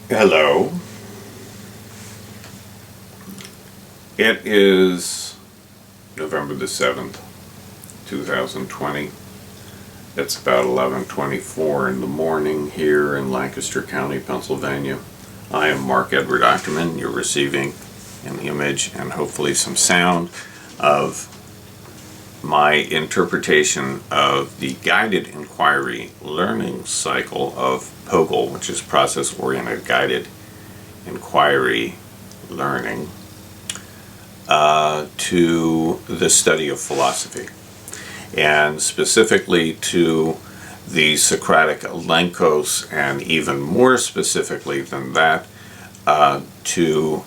Hello. It is November the 7th, 2020. It's about 11:24 in the morning here in Lancaster County, Pennsylvania. I am Mark Edward Ackerman. You're receiving an image and hopefully some sound of my interpretation of the guided inquiry learning cycle of pogil, which is process-oriented guided inquiry learning, to the study of philosophy, and specifically to the Socratic elenkos, and even more specifically than that, to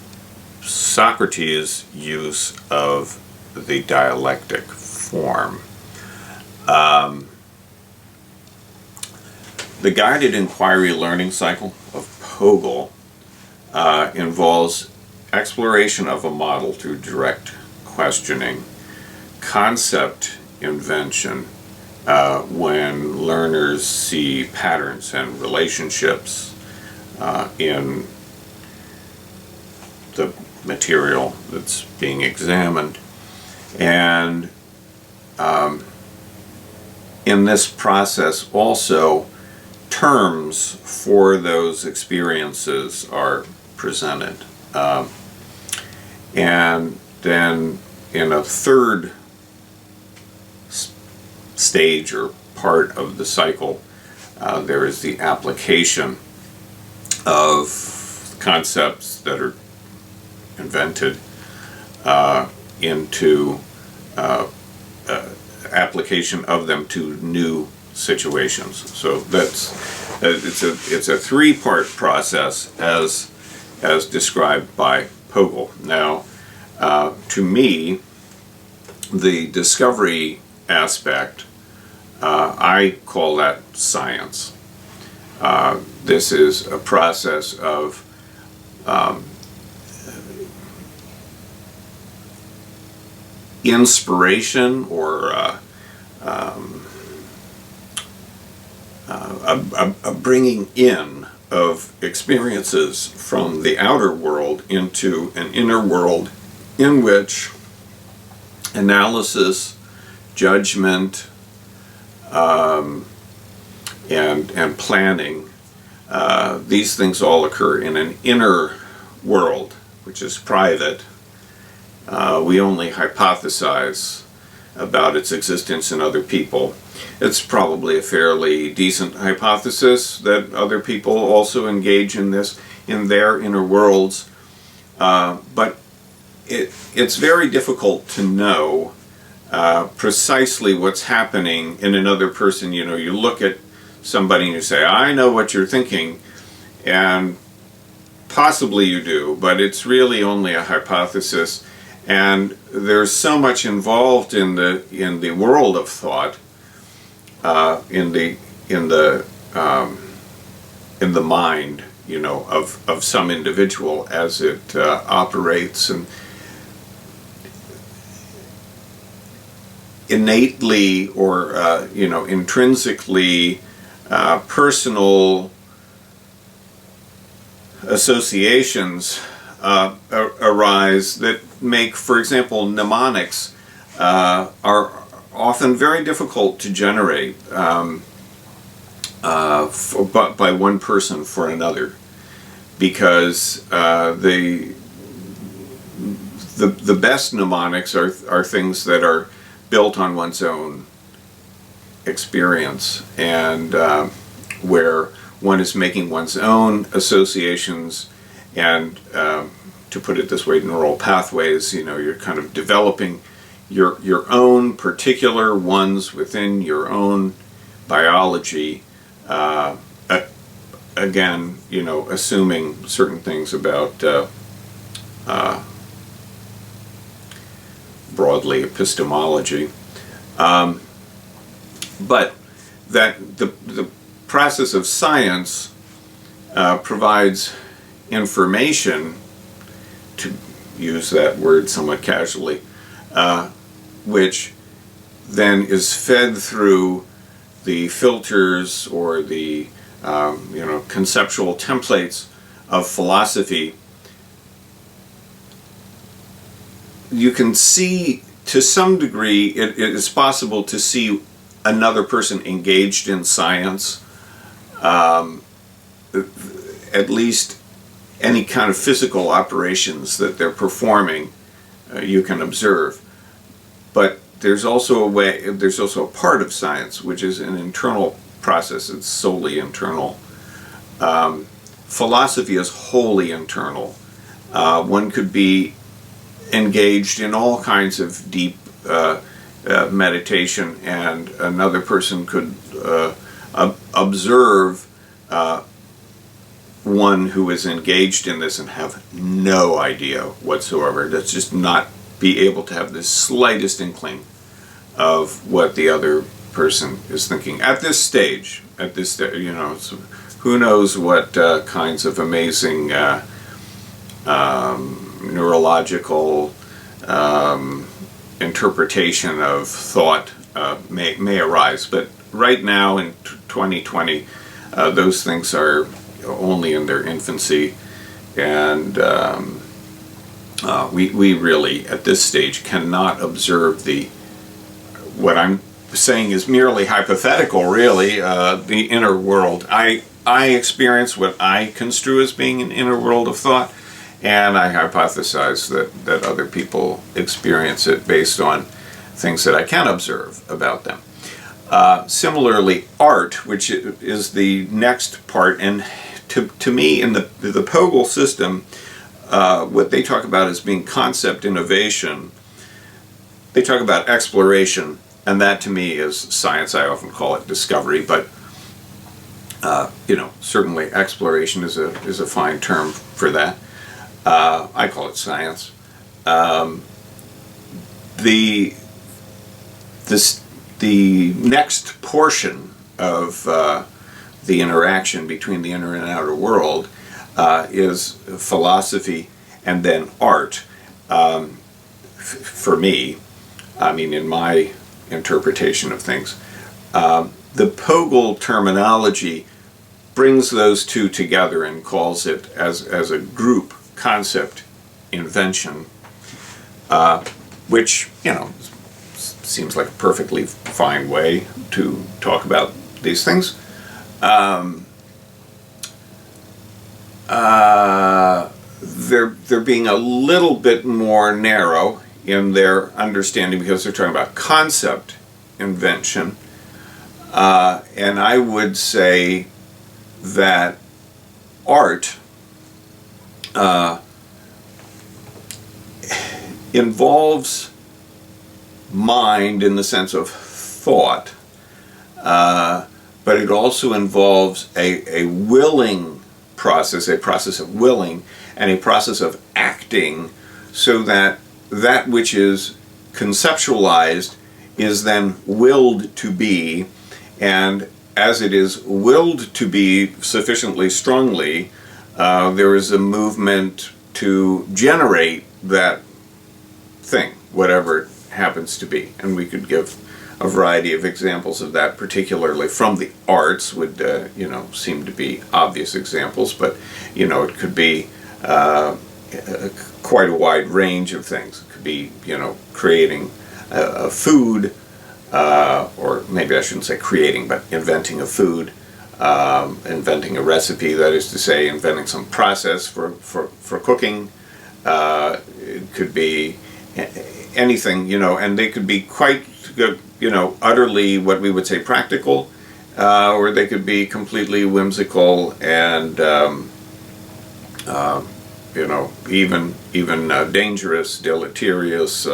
Socrates' use of the dialectic form. The guided inquiry learning cycle of pogil involves exploration of a model through direct questioning, concept invention when learners see patterns and relationships in the material that's being examined, and in this process also terms for those experiences are presented. And then in a third stage or part of the cycle, there is the application of concepts that are invented into application of them to new situations. So it's a three-part process as described by pogil. Now, to me, the discovery aspect, I call that science. This is a process of inspiration, or a bringing in of experiences from the outer world into an inner world in which analysis, judgment, and planning, these things all occur in an inner world, which is private. We only hypothesize about its existence in other people. It's probably a fairly decent hypothesis that other people also engage in this in their inner worlds, but it's very difficult to know precisely what's happening in another person. You know, you look at somebody and you say, I know what you're thinking, and possibly you do, but it's really only a hypothesis. And there's so much involved in the world of thought, in the mind, you know, of some individual as it operates, and innately or you know, intrinsically personal associations arise that make, for example, mnemonics are often very difficult to generate by one person for another, because the best mnemonics are things that are built on one's own experience, and where one is making one's own associations, and to put it this way, neural pathways. You know, you're kind of developing your own particular ones within your own biology, again, you know, assuming certain things about broadly epistemology, but that the process of science provides information, to use that word somewhat casually, which then is fed through the filters or the conceptual templates of philosophy, you can see, to some degree, it is possible to see another person engaged in science, at least any kind of physical operations that they're performing, you can observe. But there's also a part of science which is an internal process. It's solely internal. Philosophy is wholly internal. One could be engaged in all kinds of deep meditation, and another person could observe one who is engaged in this and have no idea whatsoever. That's just not be able to have the slightest inkling of what the other person is thinking at this stage. You know, who knows what kinds of amazing neurological interpretation of thought may arise. But right now in 2020, those things are only in their infancy, and we really at this stage cannot observe what I'm saying is merely hypothetical, really, the inner world. I experience what I construe as being an inner world of thought, and I hypothesize that other people experience it based on things that I can observe about them. Similarly, art, which is the next part, and to me, in the pogil system, what they talk about as being concept innovation, they talk about exploration, and that to me is science. I often call it discovery, but you know, certainly exploration is a fine term for that. I call it science. The next portion of the interaction between the inner and outer world is philosophy and then art. For me, I mean, in my interpretation of things, the pogil terminology brings those two together and calls it as a group concept invention, which, you know, seems like a perfectly fine way to talk about these things. They're being a little bit more narrow in their understanding because they're talking about concept invention, and I would say that art involves mind in the sense of thought, but it also involves a willing process, a process of willing, and a process of acting, so that that which is conceptualized is then willed to be, and as it is willed to be sufficiently strongly, there is a movement to generate that thing, whatever it happens to be. And we could give a variety of examples of that, particularly from the arts, would you know, seem to be obvious examples, but you know, it could be quite a wide range of things. It could be, you know, creating a food, or maybe I shouldn't say creating, but inventing a food, inventing a recipe, that is to say, inventing some process for cooking. It could be anything, you know, and they could be quite, you know, utterly what we would say practical, or they could be completely whimsical and, you know, even dangerous, deleterious,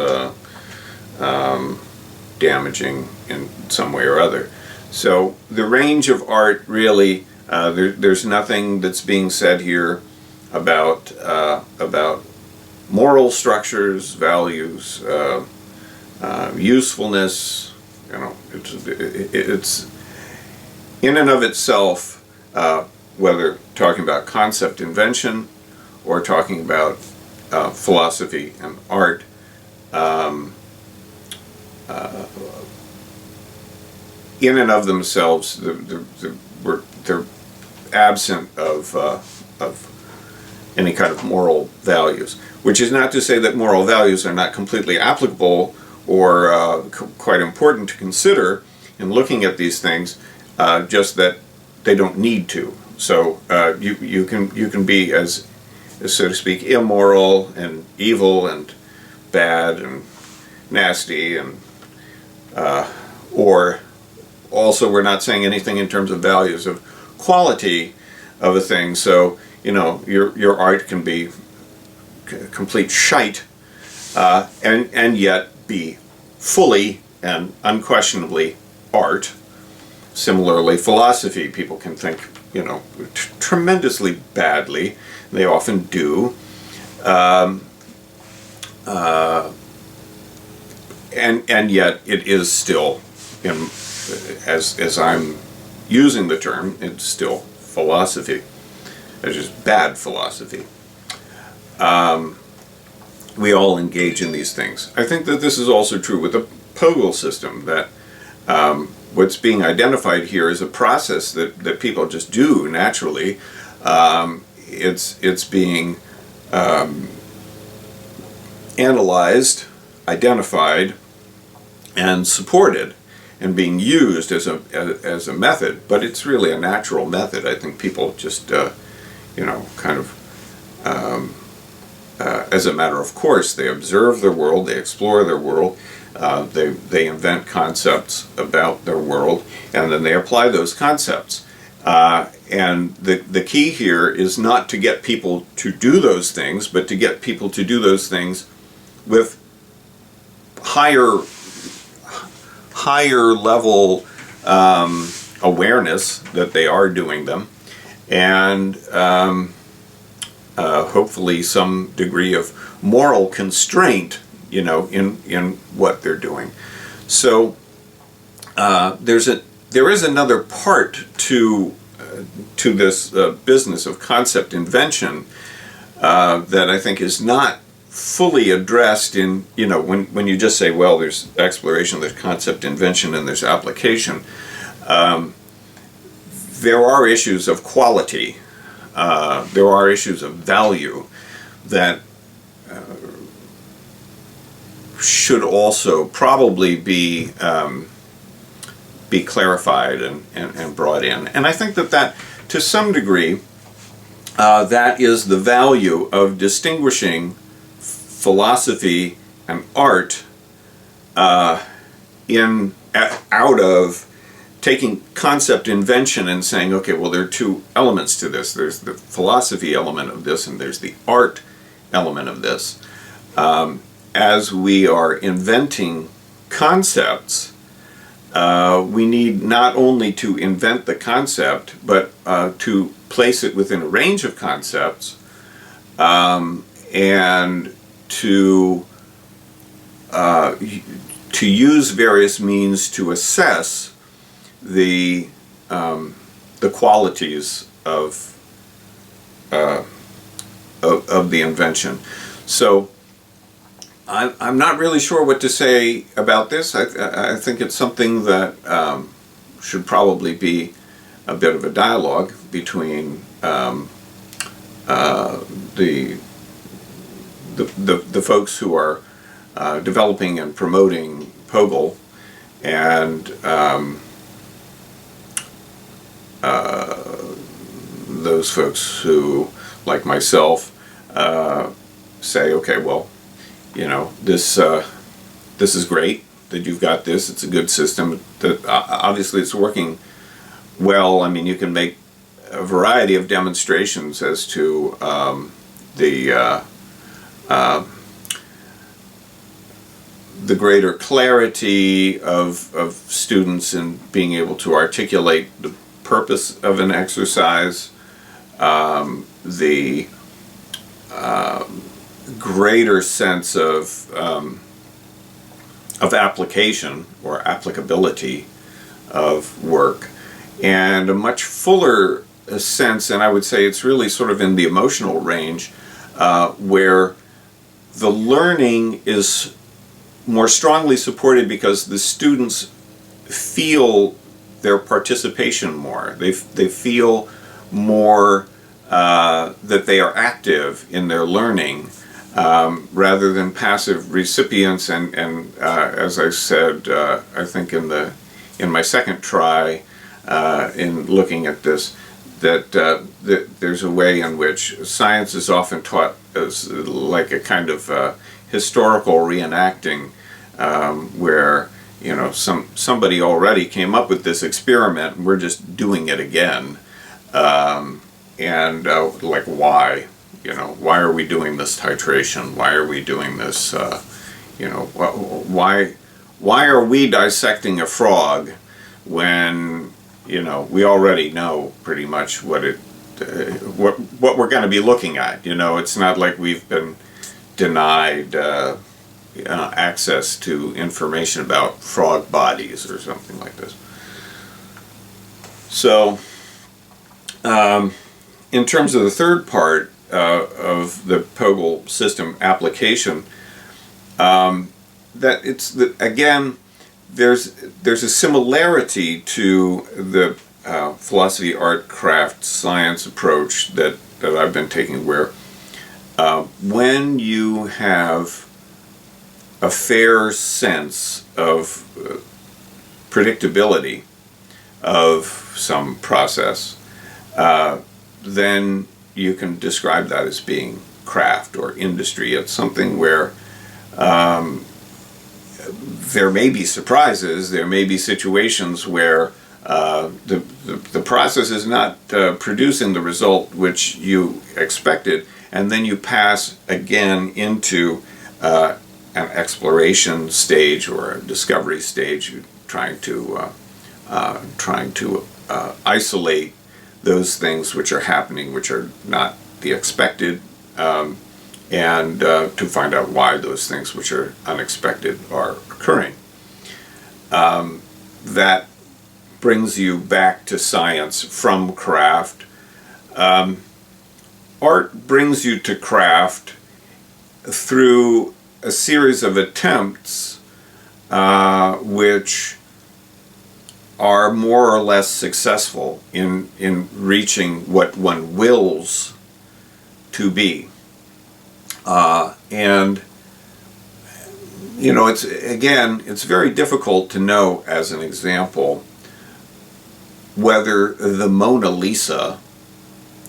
damaging in some way or other. So the range of art really, there's nothing that's being said here about moral structures, values, usefulness. You know, it's in and of itself, whether talking about concept invention or talking about philosophy and art, in and of themselves, they're absent of any kind of moral values, which is not to say that moral values are not completely applicable or quite important to consider in looking at these things, just that they don't need to. So you can be as so to speak immoral and evil and bad and nasty, and or also we're not saying anything in terms of values of quality of a thing. So your art can be complete shite, and yet be fully and unquestionably art. Similarly, philosophy, people can think tremendously badly. They often do, and yet it is still, as I'm using the term, it's still philosophy. It's just bad philosophy. We all engage in these things. I think that this is also true with the pogil system, that what's being identified here is a process that people just do naturally. It's being analyzed, identified, and supported, and being used as a method. But it's really a natural method. I think people just kind of as a matter of course, they observe their world, they explore their world, they invent concepts about their world, and then they apply those concepts. And the key here is not to get people to do those things, but to get people to do those things with higher level awareness that they are doing them, and hopefully some degree of moral constraint, in what they're doing. So there is another part to this business of concept invention that I think is not fully addressed in, when you just say, well, there's exploration, there's concept invention, and there's application. There are issues of quality. There are issues of value that should also probably be clarified and brought in. And I think that to some degree, that is the value of distinguishing philosophy and art out of taking concept invention and saying, okay, well, there are two elements to this. There's the philosophy element of this, and there's the art element of this. As we are inventing concepts, we need not only to invent the concept, but to place it within a range of concepts, and to use various means to assess the qualities of the invention. So I'm not really sure what to say about this. I think it's something that should probably be a bit of a dialogue between the folks who are developing and promoting pogil and those folks who, like myself, say, okay, well, this is great that you've got this. It's a good system. That obviously it's working well. I mean, you can make a variety of demonstrations as to the greater clarity of students in being able to articulate the purpose of an exercise, the greater sense of application or applicability of work, and a much fuller sense, and I would say it's really sort of in the emotional range, where the learning is more strongly supported because the students feel their participation more. They feel more that they are active in their learning rather than passive recipients. And as I said, I think in my second try in looking at this, that there's a way in which science is often taught as like a kind of historical reenacting, where somebody already came up with this experiment and we're just doing it again, and like why are we doing this titration? Why are we doing this? Why are we dissecting a frog when we already know pretty much what we're going to be looking at? It's not like we've been denied access to information about frog bodies or something like this. So, in terms of the third part of the pogil system application, again, there's a similarity to the philosophy, art, craft, science approach that I've been taking, where when you have a fair sense of predictability of some process, then you can describe that as being craft or industry. It's something where there may be surprises, there may be situations where the process is not producing the result which you expected, and then you pass again into an exploration stage or a discovery stage, trying to isolate those things which are happening, which are not the expected, and to find out why those things which are unexpected are occurring. That brings you back to science from craft. Art brings you to craft through a series of attempts which are more or less successful in reaching what one wills to be. And it's very difficult to know, as an example, whether the Mona Lisa,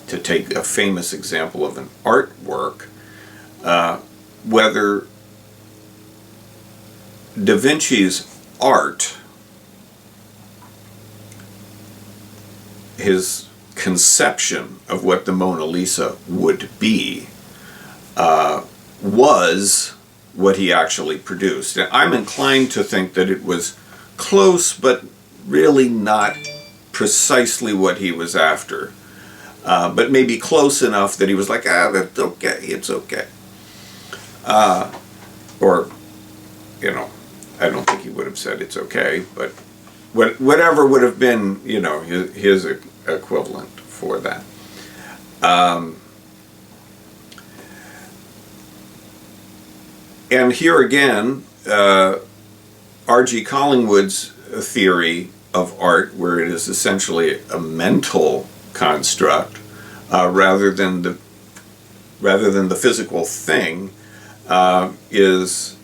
to take a famous example of an artwork, whether Da Vinci's art, his conception of what the Mona Lisa would be, was what he actually produced. And I'm inclined to think that it was close, but really not precisely what he was after. But maybe close enough that he was like, that's okay, it's okay. Or, I don't think he would have said it's okay, but whatever would have been, his equivalent for that. And here again, R.G. Collingwood's theory of art, where it is essentially a mental construct rather than the physical thing, is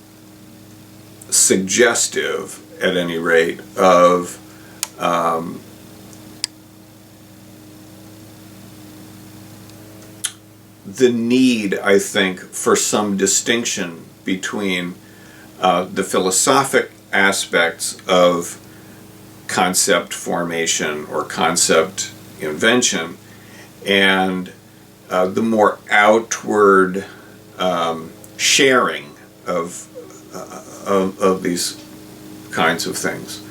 suggestive, at any rate, of the need, I think, for some distinction between the philosophic aspects of concept formation or concept invention and the more outward sharing of these kinds of things.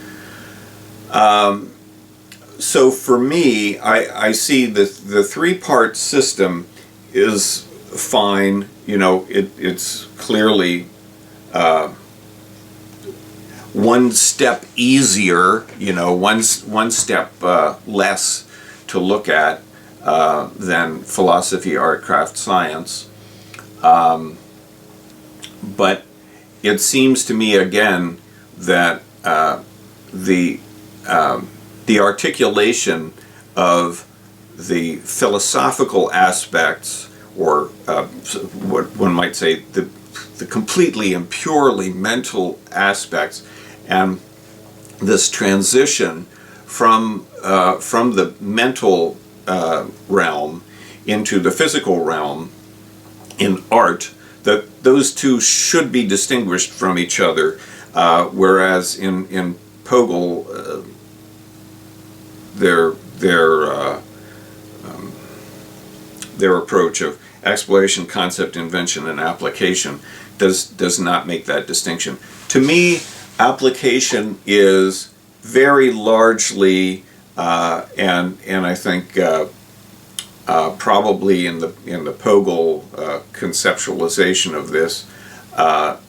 So for me, I see the three-part system is fine. It's clearly one step easier, one step less to look at than philosophy, art, craft, science. But it seems to me again that the articulation of the philosophical aspects, or what one might say, the completely and purely mental aspects, and this transition from the mental realm into the physical realm in art, that those two should be distinguished from each other, whereas in pogil, their approach of exploration, concept, invention, and application does not make that distinction. To me, application is very largely, and I think probably in the pogil conceptualization of this,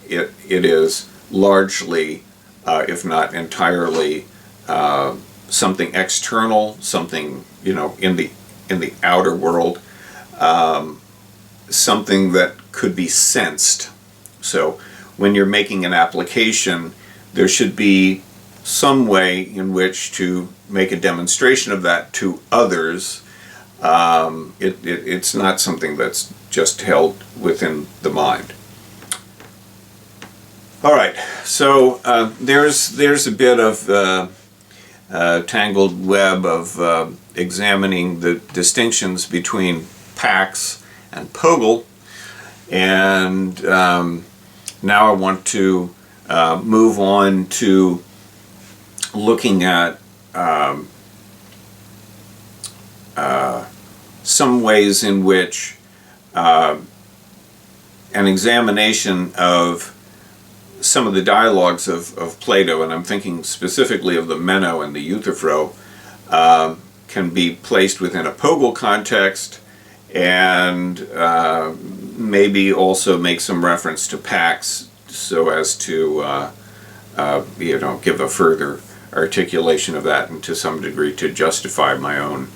it is largely, if not entirely, something external, something, you know, in the outer world, something that could be sensed. So when you're making an application, there should be some way in which to make a demonstration of that to others. It's not something that's just held within the mind. All right, so there's a bit of tangled web of examining the distinctions between Pax and pogil, and now I want to move on to looking at some ways in which an examination of some of the dialogues of Plato, and I'm thinking specifically of the Meno and the Euthyphro, can be placed within a pogil context, and maybe also make some reference to Pax, so as to you know, give a further articulation of that, and to some degree to justify my own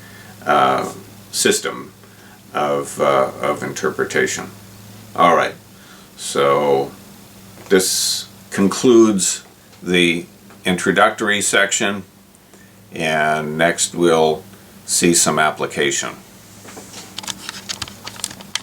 system of interpretation. All right, so this concludes the introductory section, and next we'll see some application.